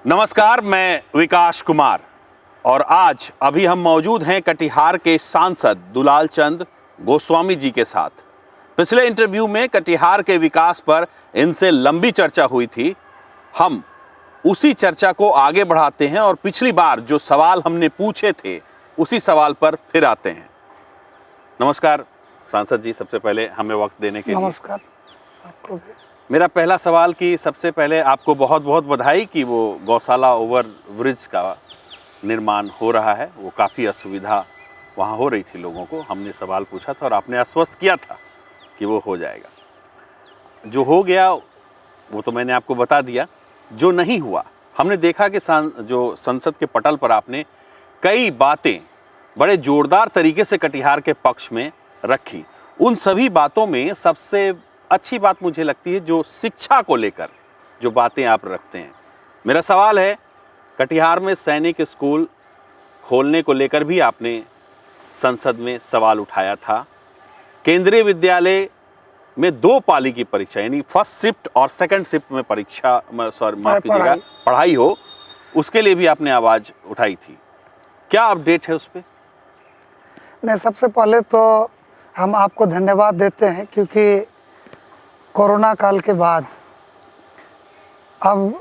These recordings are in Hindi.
नमस्कार, मैं विकास कुमार और आज अभी हम मौजूद हैं कटिहार के सांसद दुलाल चंद गोस्वामी जी के साथ। पिछले इंटरव्यू में कटिहार के विकास पर इनसे लंबी चर्चा हुई थी। हम उसी चर्चा को आगे बढ़ाते हैं और पिछली बार जो सवाल हमने पूछे थे उसी सवाल पर फिर आते हैं। नमस्कार सांसद जी, सबसे पहले हमें वक्त देने के लिए नमस्कार आपको भी। मेरा पहला सवाल कि सबसे पहले आपको बहुत बहुत बधाई कि वो गौशाला ओवर ब्रिज का निर्माण हो रहा है। वो काफ़ी असुविधा वहाँ हो रही थी लोगों को। हमने सवाल पूछा था और आपने आश्वस्त किया था कि वो हो जाएगा। जो हो गया वो तो मैंने आपको बता दिया। जो नहीं हुआ, हमने देखा कि जो संसद के पटल पर आपने कई बातें बड़े जोरदार तरीके से कटिहार के पक्ष में रखी। उन सभी बातों में सबसे अच्छी बात मुझे लगती है जो शिक्षा को लेकर जो बातें आप रखते हैं। मेरा सवाल है, कटिहार में सैनिक स्कूल खोलने को लेकर भी आपने संसद में सवाल उठाया था। केंद्रीय विद्यालय में 2 पाली की परीक्षा यानी फर्स्ट शिफ्ट और सेकंड शिफ्ट में परीक्षा माफ कीजिएगा पढ़ाई हो, उसके लिए भी आपने आवाज़ उठाई थी। क्या अपडेट है उस पर? नहीं, सबसे पहले तो हम आपको धन्यवाद देते हैं क्योंकि कोरोना काल के बाद अब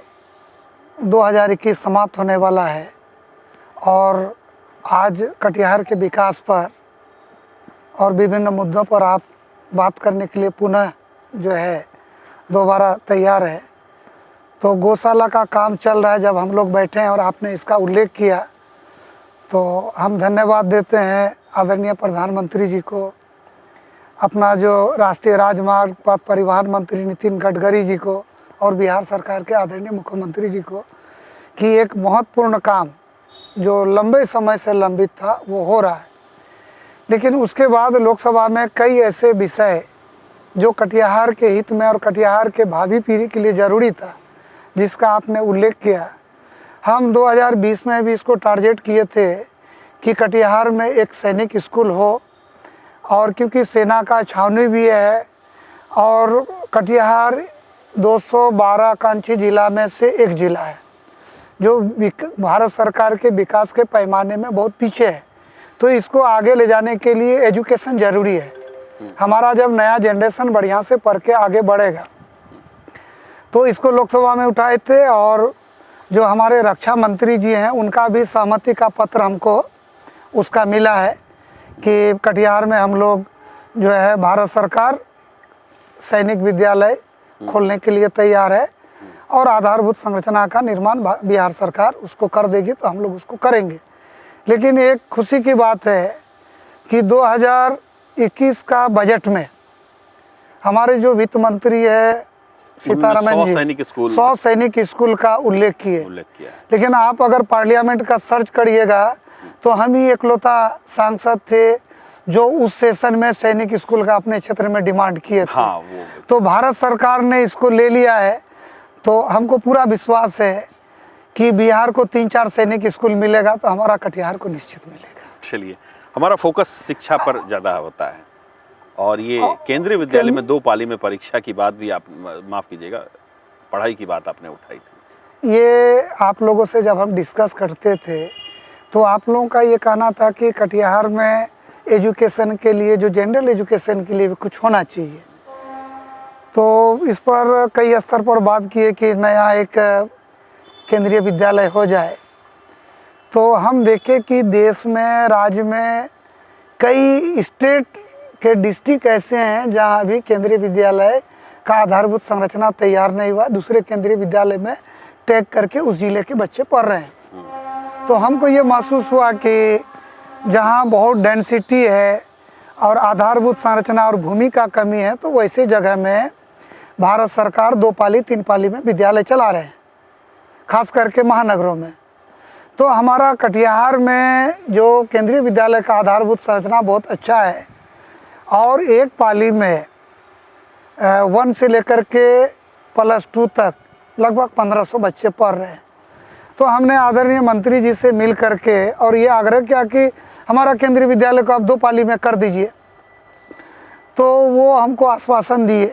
2021 समाप्त होने वाला है और आज कटिहार के विकास पर और विभिन्न मुद्दों पर आप बात करने के लिए पुनः जो है दोबारा तैयार है। तो गौशाला का काम चल रहा है। जब हम लोग बैठे हैं और आपने इसका उल्लेख किया तो हम धन्यवाद देते हैं आदरणीय प्रधानमंत्री जी को, अपना जो राष्ट्रीय राजमार्ग पथ परिवहन मंत्री नितिन गडकरी जी को और बिहार सरकार के आदरणीय मुख्यमंत्री जी को कि एक महत्वपूर्ण काम जो लंबे समय से लंबित था वो हो रहा है। लेकिन उसके बाद लोकसभा में कई ऐसे विषय जो कटिहार के हित में और कटिहार के भावी पीढ़ी के लिए ज़रूरी था जिसका आपने उल्लेख किया। हम 2020 में भी इसको टारगेट किए थे कि कटिहार में एक सैनिक स्कूल हो, और क्योंकि सेना का छावनी भी है और कटिहार 212 आकांक्षी जिला में से एक जिला है जो भारत सरकार के विकास के पैमाने में बहुत पीछे है। तो इसको आगे ले जाने के लिए एजुकेशन ज़रूरी है। हमारा जब नया जनरेशन बढ़िया से पढ़ के आगे बढ़ेगा तो इसको लोकसभा में उठाए थे और जो हमारे रक्षा मंत्री जी हैं उनका भी सहमति का पत्र हमको उसका मिला है कि कटिहार में हम लोग जो है भारत सरकार सैनिक विद्यालय खोलने के लिए तैयार है और आधारभूत संरचना का निर्माण बिहार सरकार उसको कर देगी तो हम लोग उसको करेंगे। लेकिन एक खुशी की बात है कि 2021 का बजट में हमारे जो वित्त मंत्री है सीतारमण जी 100 सैनिक स्कूल का उल्लेख किए। लेकिन आप अगर पार्लियामेंट का सर्च करिएगा तो हम ही एकलौता सांसद थे जो उस सेशन में सैनिक स्कूल का अपने क्षेत्र में डिमांड किए थे। तो भारत सरकार ने इसको ले लिया है। तो हमको पूरा विश्वास है कि बिहार को 3-4 सैनिक स्कूल मिलेगा तो हमारा कटिहार को निश्चित मिलेगा। चलिए, हमारा फोकस शिक्षा पर ज़्यादा होता है और ये केंद्रीय विद्यालय में 2 पाली में परीक्षा की बात भी आप माफ़ कीजिएगा पढ़ाई की बात आपने उठाई थी। ये आप लोगों से जब हम डिस्कस करते थे तो आप लोगों का ये कहना था कि कटिहार में एजुकेशन के लिए जो जनरल एजुकेशन के लिए भी कुछ होना चाहिए। तो इस पर कई स्तर पर बात की है कि नया एक केंद्रीय विद्यालय हो जाए। तो हम देखें कि देश में राज्य में कई स्टेट के डिस्ट्रिक्ट ऐसे हैं जहां अभी केंद्रीय विद्यालय का आधारभूत संरचना तैयार नहीं हुआ, दूसरे केंद्रीय विद्यालय में टैग करके उस जिले के बच्चे पढ़ रहे हैं। तो हमको ये महसूस हुआ कि जहाँ बहुत डेंसिटी है और आधारभूत संरचना और भूमि का कमी है तो वैसे जगह में भारत सरकार 2 पाली 3 पाली में विद्यालय चला रहे हैं, खास करके महानगरों में। तो हमारा कटिहार में जो केंद्रीय विद्यालय का आधारभूत संरचना बहुत अच्छा है और एक पाली में 1 से लेकर के +2 तक लगभग 1500 बच्चे पढ़ रहे हैं। तो हमने आदरणीय मंत्री जी से मिल करके और ये आग्रह किया कि हमारा केंद्रीय विद्यालय को आप 2 पाली में कर दीजिए। तो वो हमको आश्वासन दिए,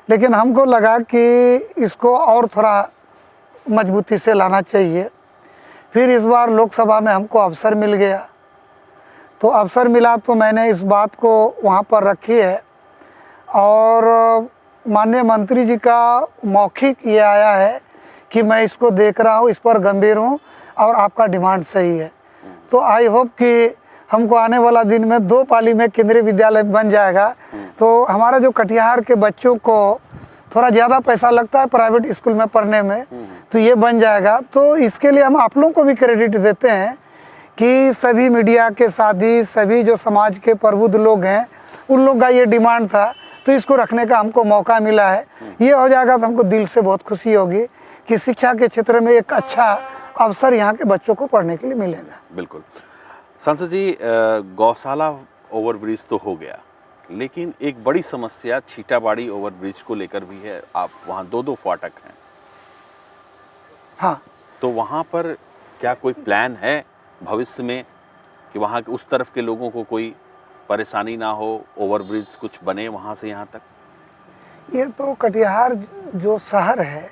लेकिन हमको लगा कि इसको और थोड़ा मजबूती से लाना चाहिए। फिर इस बार लोकसभा में हमको अवसर मिल गया, तो अवसर मिला तो मैंने इस बात को वहाँ पर रखी है और माननीय मंत्री जी का मौखिक ये आया है कि मैं इसको देख रहा हूँ, इस पर गंभीर हूँ और आपका डिमांड सही है। तो आई होप कि हमको आने वाला दिन में 2 पाली में केंद्रीय विद्यालय बन जाएगा, तो हमारा जो कटिहार के बच्चों को थोड़ा ज़्यादा पैसा लगता है प्राइवेट स्कूल में पढ़ने में, तो ये बन जाएगा। तो इसके लिए हम आप लोगों को भी क्रेडिट देते हैं कि सभी मीडिया के साथ ही सभी जो समाज के प्रबुद्ध लोग हैं उन लोग का ये डिमांड था, तो इसको रखने का हमको मौका मिला है। ये हो जाएगा तो हमको दिल से बहुत खुशी होगी कि शिक्षा के क्षेत्र में एक अच्छा अवसर यहाँ के बच्चों को पढ़ने के लिए मिलेगा। बिल्कुल। सांसद जी, गौशाला ओवरब्रिज तो हो गया, लेकिन एक बड़ी समस्या छीटाबाड़ी ओवरब्रिज को लेकर भी है। आप वहाँ 2-2 फाटक हैं। हाँ, तो वहाँ पर क्या कोई प्लान है भविष्य में कि वहाँ के उस तरफ के लोगों को कोई परेशानी ना हो, ओवरब्रिज कुछ बने वहाँ से यहाँ तक? ये तो कटिहार जो शहर है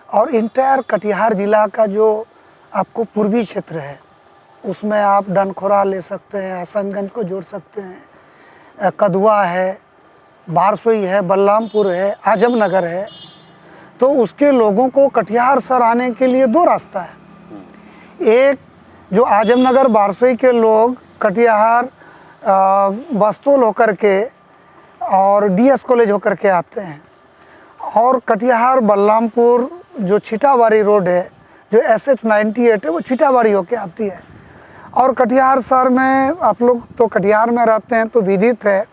और इंटायर कटिहार जिला का जो आपको पूर्वी क्षेत्र है, उसमें आप डनखोरा ले सकते हैं, हसनगंज को जोड़ सकते हैं, कदवा है, बारसोई है, बलरामपुर है, आजमनगर है। तो उसके लोगों को कटिहार शहर आने के लिए 2 रास्ता है। एक जो आजमनगर बारसोई के लोग कटिहार बस्तोल होकर के और डीएस कॉलेज होकर के आते हैं, और कटिहार बलरामपुर जो छिटाबाड़ी रोड है, जो SH98 है, वो छिटाबाड़ी होके आती है। और कटिहार शहर में आप लोग तो कटिहार में रहते हैं तो विदित है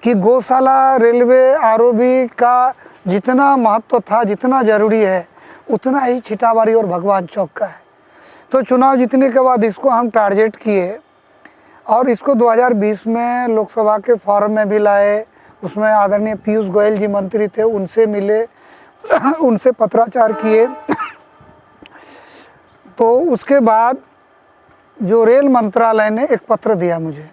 कि गौशाला, रेलवे, आरओबी का जितना महत्व था, जितना ज़रूरी है, उतना ही छिटाबाड़ी और भगवान चौक का है। तो चुनाव जीतने के बाद इसको हम टारगेट किए और इसको 2020 में लोकसभा के फॉर्म में भी लाए। उसमें आदरणीय पीयूष गोयल जी मंत्री थे, उनसे मिले, उनसे पत्राचार किए। तो उसके बाद जो रेल मंत्रालय ने एक पत्र दिया मुझे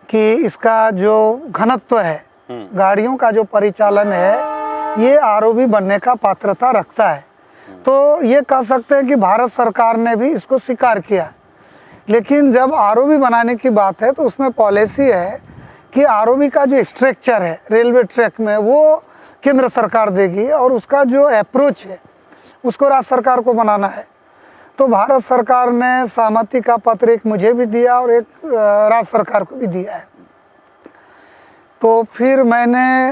कि इसका जो घनत्व है, गाड़ियों का जो परिचालन है, ये आरओबी बनने का पात्रता रखता है। तो ये कह सकते हैं कि भारत सरकार ने भी इसको स्वीकार किया। लेकिन जब आरओबी बनाने की बात है तो उसमें पॉलिसी है कि आरओबी का जो स्ट्रक्चर है रेलवे ट्रैक में, वो केंद्र सरकार देगी और उसका जो अप्रोच है उसको राज्य सरकार को बनाना है। तो भारत सरकार ने सहमति का पत्र एक मुझे भी दिया और एक राज्य सरकार को भी दिया है। तो फिर मैंने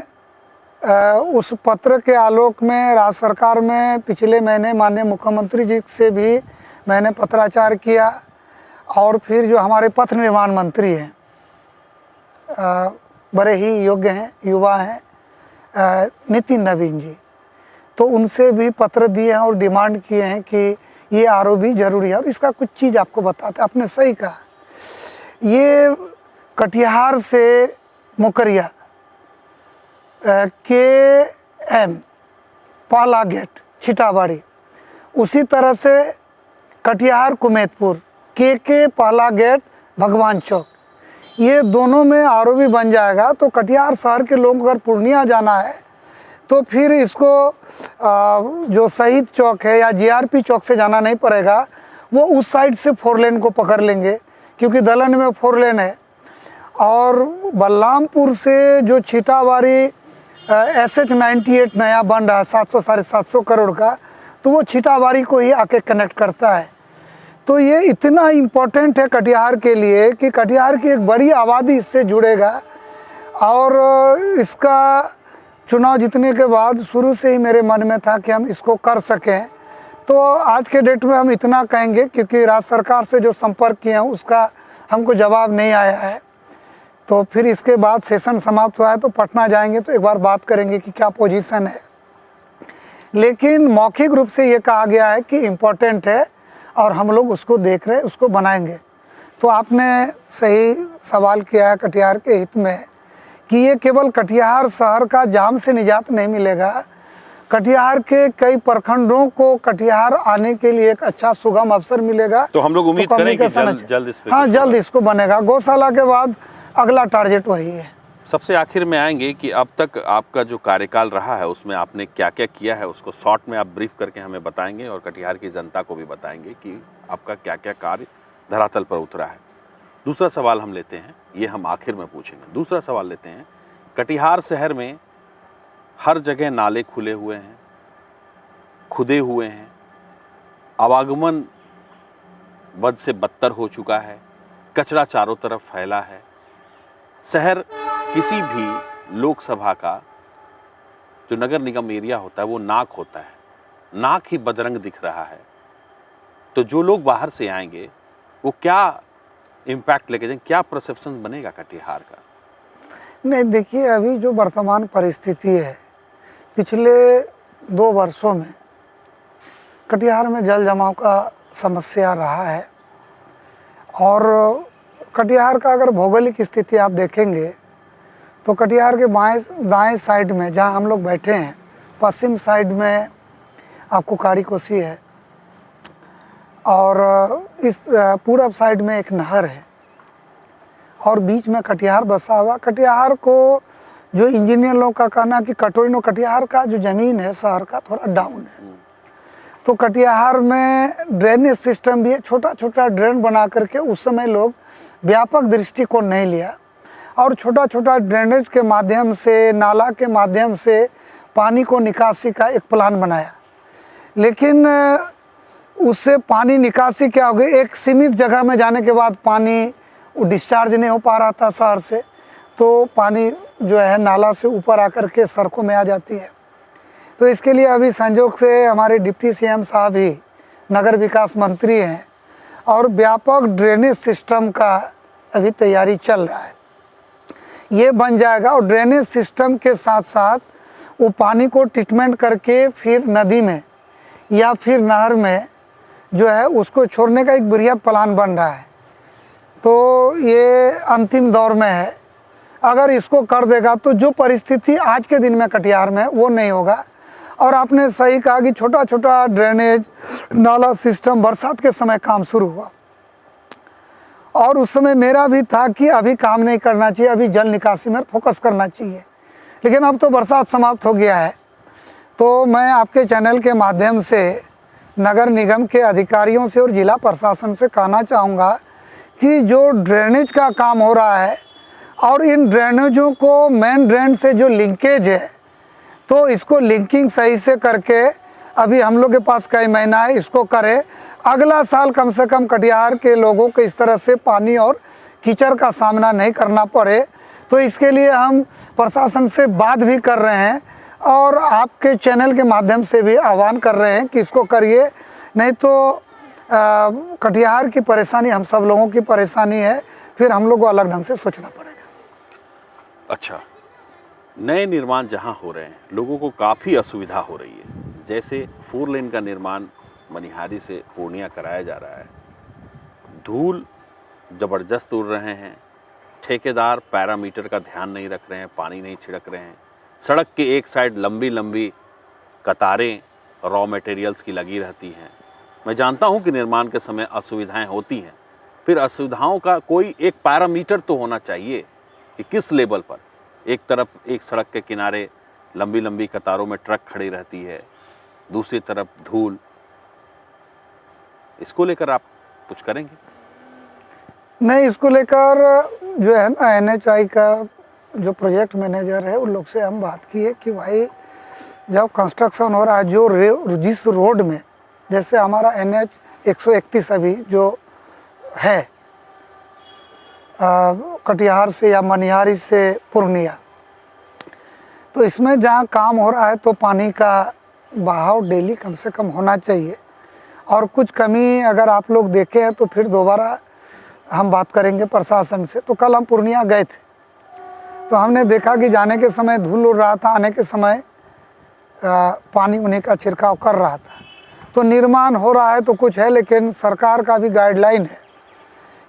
उस पत्र के आलोक में राज्य सरकार में पिछले महीने माननीय मुख्यमंत्री जी से भी मैंने पत्राचार किया, और फिर जो हमारे पथ निर्माण मंत्री हैं, बड़े ही योग्य हैं, युवा हैं, नितिन नवीन जी, तो उनसे भी पत्र दिए हैं और डिमांड किए हैं कि ये आरओबी जरूरी है। और इसका कुछ चीज़ आपको बताते, आपने सही कहा, ये कटिहार से मुकरिया KM पहला गेट छिटाबाड़ी, उसी तरह से कटिहार कुमेतपुर KK पहला गेट भगवान चौक, ये दोनों में आरओबी बन जाएगा। तो कटिहार शहर के लोग अगर पूर्णिया जाना है तो फिर इसको जो शहीद चौक है या GRP चौक से जाना नहीं पड़ेगा, वो उस साइड से 4 लेन को पकड़ लेंगे, क्योंकि दलन में 4 लेन है। और बलरामपुर से जो छिटाबाड़ी SH98 नया बन रहा है 700 साढ़े 700 करोड़ का, तो वो छिटाबाड़ी को ही आके कनेक्ट करता है। तो ये इतना इम्पोर्टेंट है कटिहार के लिए कि कटिहार की एक बड़ी आबादी इससे जुड़ेगा। और इसका चुनाव जीतने के बाद शुरू से ही मेरे मन में था कि हम इसको कर सकें। तो आज के डेट में हम इतना कहेंगे, क्योंकि राज्य सरकार से जो संपर्क किए हैं उसका हमको जवाब नहीं आया है। तो फिर इसके बाद सेशन समाप्त हुआ है तो पटना जाएंगे तो एक बार बात करेंगे कि क्या पोजीशन है। लेकिन मौखिक रूप से ये कहा गया है कि इम्पोर्टेंट है और हम लोग उसको देख रहे हैं, उसको बनाएंगे। तो आपने सही सवाल किया है कटिहार के हित में कि ये केवल कटिहार शहर का जाम से निजात नहीं मिलेगा, कटिहार के कई प्रखंडों को कटिहार आने के लिए एक अच्छा सुगम अवसर मिलेगा। तो हम लोग उम्मीद करें कि जल्द इस पे हाँ, जल्द इसको बनेगा। गौशाला के बाद अगला टारगेट वही है। सबसे आखिर में आएंगे कि अब तक आपका जो कार्यकाल रहा है उसमें आपने क्या क्या किया है, उसको शॉर्ट में आप ब्रीफ करके हमें बताएंगे और कटिहार की जनता को भी बताएंगे कि आपका क्या क्या कार्य धरातल पर उतरा है। दूसरा सवाल हम लेते हैं, ये हम आखिर में पूछेंगे। दूसरा सवाल लेते हैं, कटिहार शहर में हर जगह नाले खुले हुए हैं, खुदे हुए हैं, आवागमन बद से बदतर हो चुका है, कचरा चारों तरफ फैला है। शहर किसी भी लोकसभा का जो नगर निगम एरिया होता है वो नाक होता है, नाक ही बदरंग दिख रहा है। तो जो लोग बाहर से आएंगे वो क्या इम्पैक्ट लेके जाएंगे, क्या परसेप्शन बनेगा कटिहार का? नहीं, देखिए, अभी जो वर्तमान परिस्थिति है, पिछले 2 वर्षों में कटिहार में जल जमाव का समस्या रहा है। और कटिहार का अगर भौगोलिक स्थिति आप देखेंगे तो कटिहार के दाएं साइड में जहां हम लोग बैठे हैं, पश्चिम साइड में आपको काड़ी कोसी है और इस पूरब साइड में एक नहर है और बीच में कटिहार बसा हुआ। कटिहार को जो इंजीनियर लोग का कहना है कि कटोरिनो कटिहार का जो ज़मीन है शहर का थोड़ा डाउन है, तो कटिहार में ड्रेनेज सिस्टम भी है, छोटा छोटा ड्रेन बना करके उस समय लोग व्यापक दृष्टिकोण नहीं लिया और छोटा छोटा ड्रेनेज के माध्यम से, नाला के माध्यम से पानी को निकासी का एक प्लान बनाया। लेकिन उससे पानी निकासी क्या हो गई, एक सीमित जगह में जाने के बाद पानी डिस्चार्ज नहीं हो पा रहा था शहर से, तो पानी जो है नाला से ऊपर आकर के सड़कों में आ जाती है। तो इसके लिए अभी संयोग से हमारे डिप्टी सीएम साहब ही नगर विकास मंत्री हैं और व्यापक ड्रेनेज सिस्टम का अभी तैयारी चल रहा है। ये बन जाएगा और ड्रेनेज सिस्टम के साथ साथ वो पानी को ट्रीटमेंट करके फिर नदी में या फिर नहर में जो है उसको छोड़ने का एक बृहद प्लान बन रहा है। तो ये अंतिम दौर में है। अगर इसको कर देगा तो जो परिस्थिति आज के दिन में कटिहार में वो नहीं होगा। और आपने सही कहा कि छोटा छोटा ड्रेनेज नाला सिस्टम बरसात के समय काम शुरू हुआ और उस समय मेरा भी था कि अभी काम नहीं करना चाहिए, अभी जल निकासी में फोकस करना चाहिए। लेकिन अब तो बरसात समाप्त हो गया है, तो मैं आपके चैनल के माध्यम से नगर निगम के अधिकारियों से और जिला प्रशासन से कहना चाहूँगा कि जो ड्रेनेज का काम हो रहा है और इन ड्रेनेजों को मेन ड्रेन से जो लिंकेज है तो इसको लिंकिंग सही से करके, अभी हम लोग के पास कई महीना है, इसको करें। अगला साल कम से कम कटिहार के लोगों को इस तरह से पानी और कीचड़ का सामना नहीं करना पड़े। तो इसके लिए हम प्रशासन से बात भी कर रहे हैं और आपके चैनल के माध्यम से भी आह्वान कर रहे हैं कि इसको करिए, नहीं तो कटिहार की परेशानी हम सब लोगों की परेशानी है, फिर हम लोग को अलग ढंग से सोचना पड़ेगा। अच्छा, नए निर्माण जहां हो रहे हैं लोगों को काफ़ी असुविधा हो रही है। जैसे 4 लेन का निर्माण मनिहारी से पूर्णिया कराया जा रहा है, धूल ज़बरदस्त उड़ रहे हैं, ठेकेदार पैरामीटर का ध्यान नहीं रख रहे हैं, पानी नहीं छिड़क रहे हैं, सड़क के एक साइड लंबी लंबी कतारें रॉ मटेरियल्स की लगी रहती हैं। मैं जानता हूं कि निर्माण के समय असुविधाएं होती हैं, फिर असुविधाओं का कोई एक पैरामीटर तो होना चाहिए कि किस लेवल पर। एक तरफ एक सड़क के किनारे लंबी लंबी कतारों में ट्रक खड़ी रहती है, दूसरी तरफ धूल। इसको लेकर आप कुछ करेंगे? नहीं, इसको लेकर जो है ना NHI का जो प्रोजेक्ट मैनेजर है उन लोग से हम बात किए कि भाई जब कंस्ट्रक्शन हो रहा है जिस रोड में, जैसे हमारा NH 131 अभी जो है कटिहार से या मनिहारी से पूर्णिया, तो इसमें जहाँ काम हो रहा है तो पानी का बहाव डेली कम से कम होना चाहिए। और कुछ कमी अगर आप लोग देखे हैं तो फिर दोबारा हम बात करेंगे प्रशासन से। तो कल हम पूर्णिया गए थे तो हमने देखा कि जाने के समय धूल उड़ रहा था, आने के समय पानी उन्हीं का छिड़काव कर रहा था। तो निर्माण हो रहा है तो कुछ है, लेकिन सरकार का भी गाइडलाइन है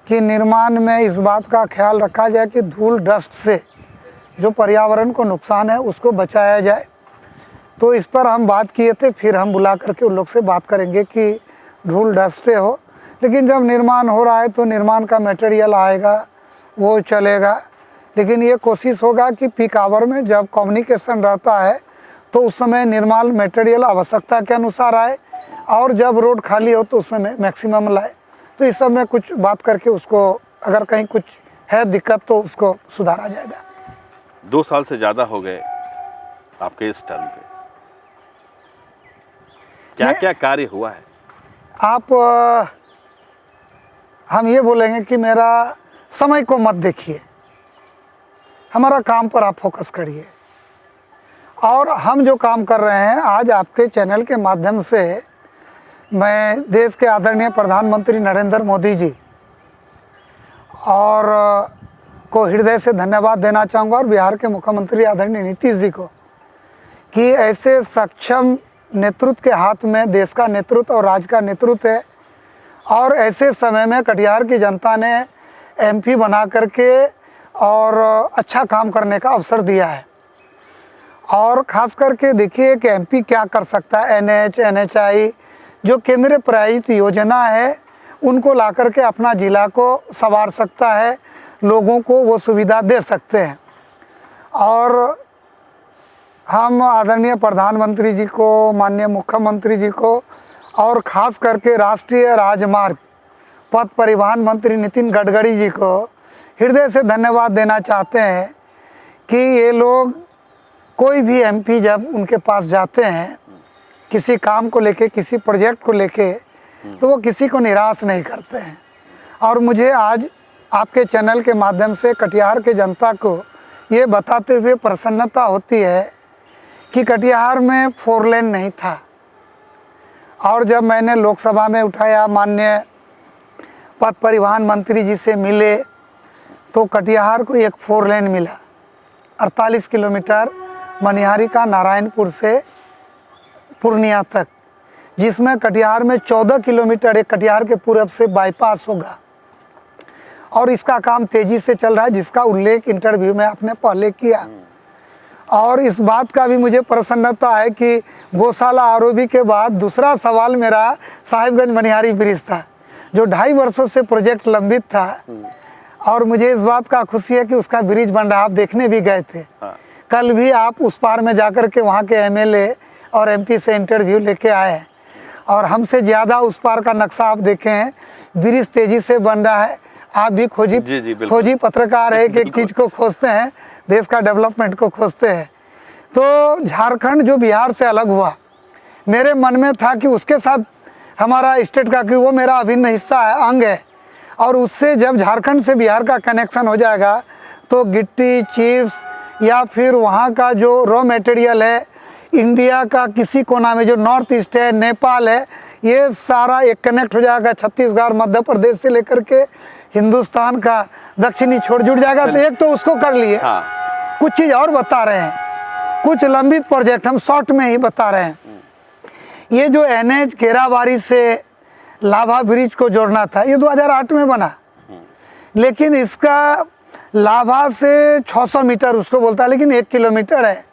कि निर्माण में इस बात का ख्याल रखा जाए कि धूल डस्ट से जो पर्यावरण को नुकसान है उसको बचाया जाए। तो इस पर हम बात किए थे, फिर हम बुला करके उन लोग से बात करेंगे कि धूल डस्ट से हो। लेकिन जब निर्माण हो रहा है तो निर्माण का मटेरियल आएगा वो चलेगा, लेकिन ये कोशिश होगा कि पीक आवर में जब कम्युनिकेशन रहता है तो उस समय निर्माल मटेरियल आवश्यकता के अनुसार आए, और जब रोड खाली हो तो उसमें मैक्सिमम लाए। तो इस सब में कुछ बात करके उसको अगर कहीं कुछ है दिक्कत तो उसको सुधारा जाएगा। 2 साल से ज़्यादा हो गए आपके इस टर्म पे, क्या क्या कार्य हुआ है? हम ये बोलेंगे कि मेरा समय को मत देखिए, हमारा काम पर आप फोकस करिए। और हम जो काम कर रहे हैं आज आपके चैनल के माध्यम से, मैं देश के आदरणीय प्रधानमंत्री नरेंद्र मोदी जी और को हृदय से धन्यवाद देना चाहूँगा, और बिहार के मुख्यमंत्री आदरणीय नीतीश जी को, कि ऐसे सक्षम नेतृत्व के हाथ में देश का नेतृत्व और राज्य का नेतृत्व है। और ऐसे समय में कटिहार की जनता ने एमपी बना करके और अच्छा काम करने का अवसर दिया है। और ख़ास करके देखिए कि एमपी क्या कर सकता है। एनएच, एनएचआई जो केंद्रीय प्रायोजित योजना है उनको ला करके अपना ज़िला को संवार सकता है, लोगों को वो सुविधा दे सकते हैं। और हम आदरणीय प्रधानमंत्री जी को, माननीय मुख्यमंत्री जी को, और ख़ास करके राष्ट्रीय राजमार्ग पथ परिवहन मंत्री नितिन गडकरी जी को हृदय से धन्यवाद देना चाहते हैं कि ये लोग कोई भी एमपी जब उनके पास जाते हैं किसी काम को लेके, किसी प्रोजेक्ट को लेके, तो वो किसी को निराश नहीं करते हैं। और मुझे आज आपके चैनल के माध्यम से कटिहार के जनता को ये बताते हुए प्रसन्नता होती है कि कटिहार में 4 लेन नहीं था, और जब मैंने लोकसभा में उठाया, माननीय पथ परिवहन मंत्री जी से मिले, तो कटिहार को एक 4 लेन मिला, 48 किलोमीटर मनिहारी का नारायणपुर से पूर्णिया तक, जिसमें कटिहार में 14 किलोमीटर एक कटिहार के पूरब से बाईपास होगा। और इसका काम तेज़ी से चल रहा है, जिसका उल्लेख इंटरव्यू में आपने पहले किया। और इस बात का भी मुझे प्रसन्नता है कि गौशाला आरओबी के बाद दूसरा सवाल मेरा साहिबगंज मनिहारी ब्रिज था, जो 2.5 वर्षों से प्रोजेक्ट लंबित था। और मुझे इस बात का खुशी है कि उसका ब्रिज बन रहा। आप देखने भी गए थे। कल भी आप उस पार में जाकर के वहाँ के एमएलए और एमपी से इंटरव्यू लेके आए हैं, और हमसे ज़्यादा उस पार का नक्शा आप देखे हैं। ब्रिज तेज़ी से बन रहा है। आप भी खोजी पत्रकार है कि चीज़ को खोजते हैं, देश का डेवलपमेंट को खोजते हैं। तो झारखंड जो बिहार से अलग हुआ, मेरे मन में था कि उसके साथ हमारा स्टेट का, कि वो मेरा अभिन्न हिस्सा है, अंग है, और उससे जब झारखंड से बिहार का कनेक्शन हो जाएगा तो गिट्टी, चिप्स या फिर वहाँ का जो रॉ मटेरियल है, इंडिया का किसी कोना में जो नॉर्थ ईस्ट है, नेपाल है, ये सारा एक कनेक्ट हो जाएगा। छत्तीसगढ़, मध्य प्रदेश से लेकर के हिंदुस्तान का दक्षिणी छोड़ जुड़ जाएगा। तो एक तो उसको कर लिए। कुछ चीज़ और बता रहे हैं, कुछ लंबित प्रोजेक्ट हम शॉर्ट में ही बता रहे हैं। ये जो एनएच घेराबारी से लाभा ब्रिज को जोड़ना था, ये 2008 में बना, लेकिन इसका लाभा से 600 मीटर उसको बोलता है, लेकिन 1 किलोमीटर है।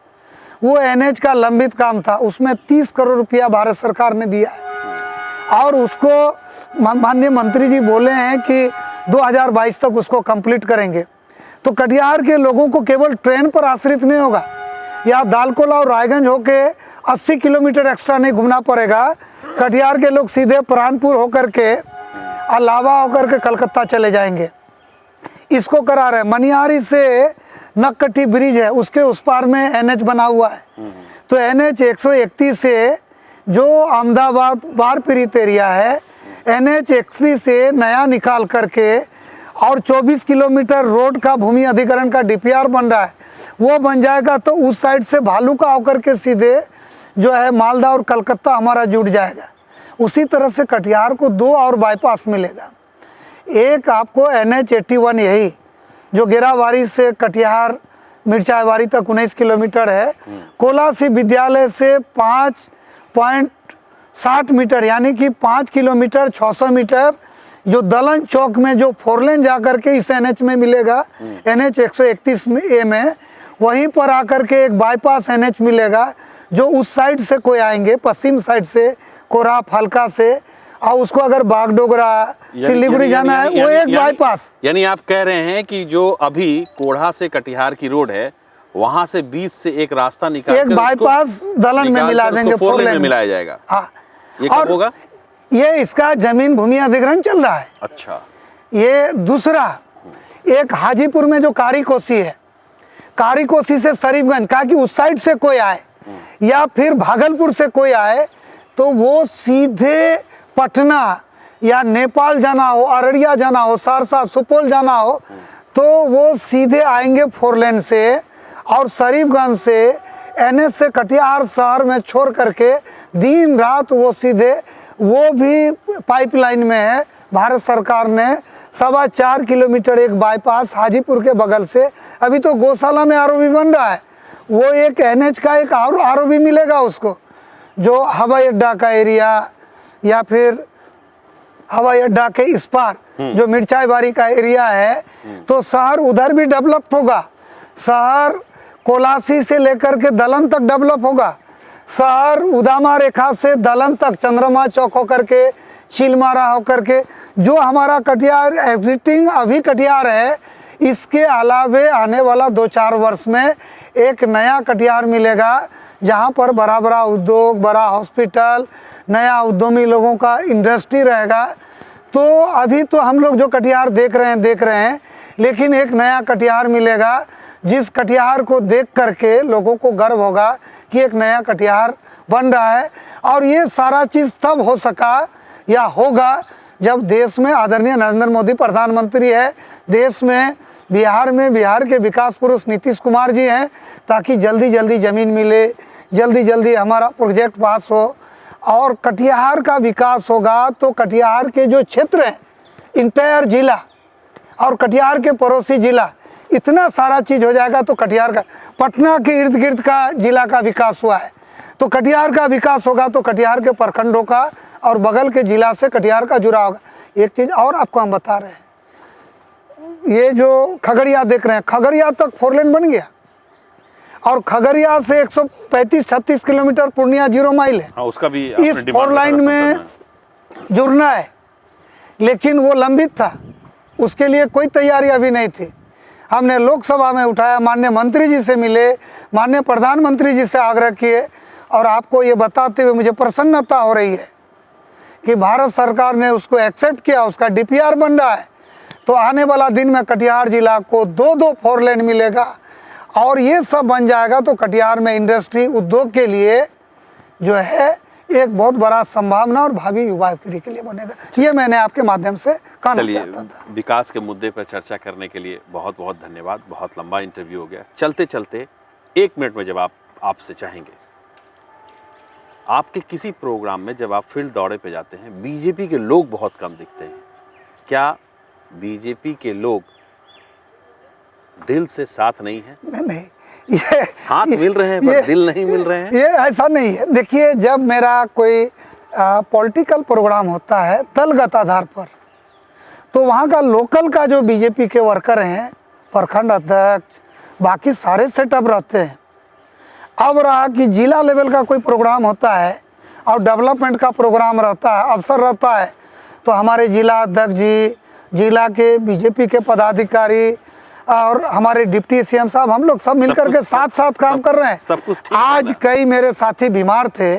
वो एनएच का लंबित काम था, उसमें 30 करोड़ रुपया भारत सरकार ने दिया है। और उसको माननीय मंत्री जी बोले हैं कि 2022 तक उसको कंप्लीट करेंगे। तो कटिहार के लोगों को केवल ट्रेन पर आश्रित नहीं होगा, या दालकोला और रायगंज होके 80 किलोमीटर एक्स्ट्रा नहीं घूमना पड़ेगा। कटिहार के लोग सीधे प्राणपुर होकर के, अलावा होकर के कलकत्ता चले जाएंगे। इसको करा रहे। मनिहारी से नक्कटी ब्रिज है, उसके उस पार में एनएच बना हुआ है। तो एनएच 131 से जो अहमदाबाद बारपीड़ित एरिया है, एनएच 31 से नया निकाल करके, और 24 किलोमीटर रोड का भूमि अधिग्रहण का डीपीआर बन रहा है, वो बन जाएगा। तो उस साइड से भालू का होकर के सीधे जो है मालदा और कलकत्ता हमारा जुड़ जाएगा। उसी तरह से कटिहार को 2 और बाईपास मिलेगा। एक आपको एनएच 81 यही जो गेराबारी से कटिहार मिर्चाईबारी तक 19 किलोमीटर है, कोलासी विद्यालय से 5.60 मीटर, यानी कि 5 किलोमीटर 600 मीटर, जो दलन चौक में जो 4 लेन जाकर के इस एनएच में मिलेगा, एनएच 131 में, वहीं पर आकर के एक बाईपास एनएच मिलेगा, जो उस साइड से कोई आएंगे, पश्चिम साइड से, कोराफ हल्का से, और उसको अगर बागडोगरा सिलीगुड़ी जाना है वो एक बाईपास। यानी आप कह रहे हैं कि जो अभी कोढ़ा से कटिहार की रोड है वहां से बीच से एक रास्ता निकाल एक बाईपास दलन में मिला देंगे, 4 लेन में मिलाया जाएगा। हाँ, ये कब होगा? ये इसका जमीन भूमि अधिग्रहण चल रहा है। अच्छा, ये दूसरा एक हाजीपुर में जो कारी कोसी है, कारी कोसी से शरीफगंज का कि उस साइड से कोई आए या फिर भागलपुर से कोई आए तो वो सीधे पटना या नेपाल जाना हो, अररिया जाना हो, सहरसा सुपौल जाना हो तो वो सीधे आएंगे 4 लेन से, और शरीफगंज से NH से कटिहार शहर में छोड़ करके दिन रात वो सीधे, वो भी पाइपलाइन में है। भारत सरकार ने 4.25 किलोमीटर एक बाईपास हाजीपुर के बगल से, अभी तो गौशाला में ROB बन रहा है, वो एक NH का एक और ROB मिलेगा उसको, जो हवाई अड्डा का एरिया या फिर हवाई अड्डा के इस पार जो मिर्चाई बारी का एरिया है, तो शहर उधर भी डेवलप होगा। शहर कोलासी से लेकर के दलन तक डेवलप होगा। शहर उदामा रेखा से दलन तक, चंद्रमा चौक होकर के, चिलमारा होकर के, जो हमारा कटिहार एग्जिस्टिंग अभी कटिहार है, इसके अलावे आने वाला 2-4 वर्ष में एक नया कटिहार मिलेगा जहाँ पर बड़ा बड़ा उद्योग, बड़ा हॉस्पिटल, नया उद्यमी लोगों का इंडस्ट्री रहेगा। तो अभी तो हम लोग जो कटिहार देख रहे हैं, लेकिन एक नया कटिहार मिलेगा जिस कटिहार को देख करके लोगों को गर्व होगा कि एक नया कटिहार बन रहा है। और ये सारा चीज़ तब हो सका या होगा जब देश में आदरणीय नरेंद्र मोदी प्रधानमंत्री है, देश में बिहार के विकास पुरुष नीतीश कुमार जी हैं, ताकि जल्दी जल्दी ज़मीन मिले, जल्दी जल्दी हमारा प्रोजेक्ट पास हो और कटिहार का विकास होगा। तो कटिहार के जो क्षेत्र हैं, इंटायर जिला और कटिहार के पड़ोसी जिला, इतना सारा चीज़ हो जाएगा। तो कटिहार का, पटना के इर्द गिर्द का जिला का विकास हुआ है, तो कटिहार का विकास होगा तो कटिहार के प्रखंडों का और बगल के जिला से कटिहार का जुड़ा होगा। एक चीज़ और आपको हम बता रहे हैं, ये जो खगड़िया देख रहे हैं, खगड़िया तक 4 लेन बन गया और खगड़िया से 135-36 किलोमीटर पूर्णिया 0 माइल है। हाँ, उसका भी इस 4 लाइन में जुड़ना है, लेकिन वो लंबित था, उसके लिए कोई तैयारी अभी नहीं थी। हमने लोकसभा में उठाया, माननीय मंत्री जी से मिले, माननीय प्रधानमंत्री जी से आग्रह किए, और आपको ये बताते हुए मुझे प्रसन्नता हो रही है कि भारत सरकार ने उसको एक्सेप्ट किया, उसका DPR बन रहा है। तो आने वाला दिन में कटिहार जिला को 2-2 4 लेन मिलेगा और ये सब बन जाएगा। तो कटिहार में इंडस्ट्री उद्योग के लिए जो है एक बहुत बड़ा संभावना और भावी युवा पीढ़ी के लिए बनेगा। ये मैंने आपके माध्यम से कहना चाहता था। विकास के मुद्दे पर चर्चा करने के लिए बहुत बहुत धन्यवाद। बहुत लंबा इंटरव्यू हो गया। चलते चलते 1 मिनट में जब आपसे चाहेंगे, आपके किसी प्रोग्राम में जब आप फील्ड दौरे पे जाते हैं, बीजेपी के लोग बहुत कम दिखते हैं, क्या बीजेपी के लोग दिल से साथ नहीं है? नहीं, ये हाथ मिल रहे हैं पर दिल नहीं मिल रहे हैं। ये ऐसा नहीं है। देखिए, जब मेरा कोई पॉलिटिकल प्रोग्राम होता है दलगत आधार पर, तो वहाँ का लोकल का जो बीजेपी के वर्कर हैं, प्रखंड अध्यक्ष, बाकी सारे सेटअप रहते हैं। अब रहा कि जिला लेवल का कोई प्रोग्राम होता है और डेवलपमेंट का प्रोग्राम रहता है, अवसर रहता है, तो हमारे जिला अध्यक्ष जी, जिला के बीजेपी के पदाधिकारी और हमारे डिप्टी CM साहब, हम लोग सब मिलकर के साथ साथ काम कर रहे हैं। सब कुछ आज कई मेरे साथी बीमार थे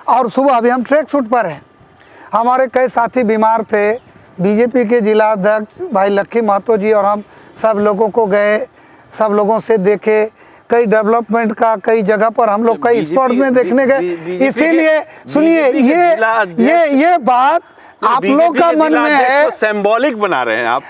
और सुबह अभी हम ट्रैक शूट पर हैं, हमारे कई साथी बीमार थे। बीजेपी के जिला अध्यक्ष भाई लक्की महतो जी और हम सब लोगों को गए, सब लोगों से देखे, कई डेवलपमेंट का कई जगह पर हम लोग कई स्पॉट में देखने गए। इसीलिए सुनिए, ये बात आप लोग का मन में है, सिंबॉलिक बना रहे हैं आप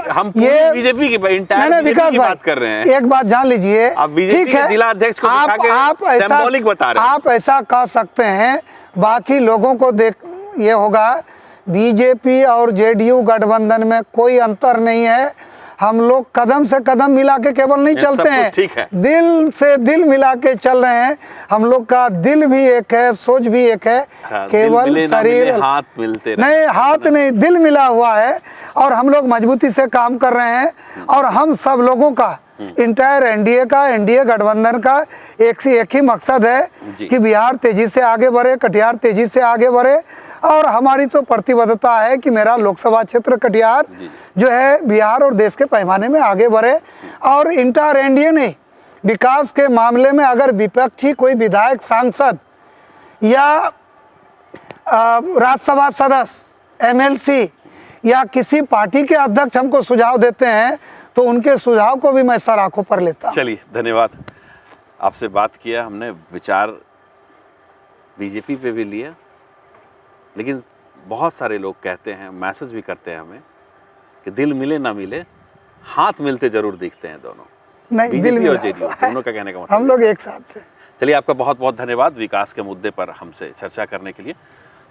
हम ये बीजेपी की की बात कर रहे हैं। एक बात जान लीजिए, आप बीजेपी के जिला अध्यक्ष को दिखा के सिंबॉलिक बता रहे हैं। आप ऐसा कह सकते हैं, बाकी लोगों को देख ये होगा, बीजेपी और JDU गठबंधन में कोई अंतर नहीं है। हम लोग कदम से कदम मिला के केवल नहीं चलते हैं, ठीक है, दिल से दिल मिला के चल रहे हैं। हम लोग का दिल भी एक है, सोच भी एक है। हाँ, केवल शरीर हाथ मिलते नहीं, हाथ नहीं, दिल मिला हुआ है और हम लोग मजबूती से काम कर रहे हैं। और हम सब लोगों का इंटायर एनडीए का, एनडीए गठबंधन का एक ही मकसद है जी। कि बिहार तेजी से आगे बढ़े, कटिहार तेजी से आगे बढ़े। और हमारी तो प्रतिबद्धता है कि मेरा लोकसभा क्षेत्र कटिहार जी। जो है बिहार और देश के पैमाने में आगे बढ़े। और इंटायर एनडीए ने विकास के मामले में अगर विपक्षी कोई विधायक, सांसद या राज्यसभा सदस्य, एमएलसी या किसी पार्टी के अध्यक्ष हमको सुझाव देते हैं तो उनके सुझाव को भी मैं सर आंखों पर लेता हूं। चलिए, धन्यवाद। आपसे बात किया हमने, विचार बीजेपी पे भी लिया, लेकिन बहुत सारे लोग कहते हैं, मैसेज भी करते हैं हमें कि दिल मिले ना मिले, हाथ मिलते जरूर दिखते हैं दोनों, नहीं, दिल बीजेपी और मिला। जेडीयू दोनों का कहने का मतलब हम लोग एक साथ थे। चलिए, आपका बहुत बहुत धन्यवाद विकास के मुद्दे पर हमसे चर्चा करने के लिए।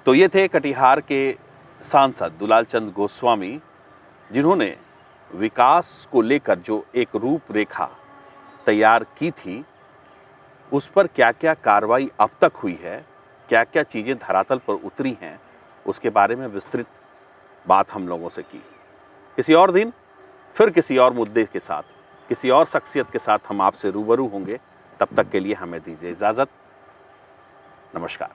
तो ये थे कटिहार के सांसद दुलाल चंद गोस्वामी, जिन्होंने विकास को लेकर जो एक रूपरेखा तैयार की थी, उस पर क्या क्या कार्रवाई अब तक हुई है, क्या क्या चीज़ें धरातल पर उतरी हैं, उसके बारे में विस्तृत बात हम लोगों से की। किसी और दिन फिर किसी और मुद्दे के साथ, किसी और शख्सियत के साथ हम आपसे रूबरू होंगे। तब तक के लिए हमें दीजिए इजाज़त। नमस्कार।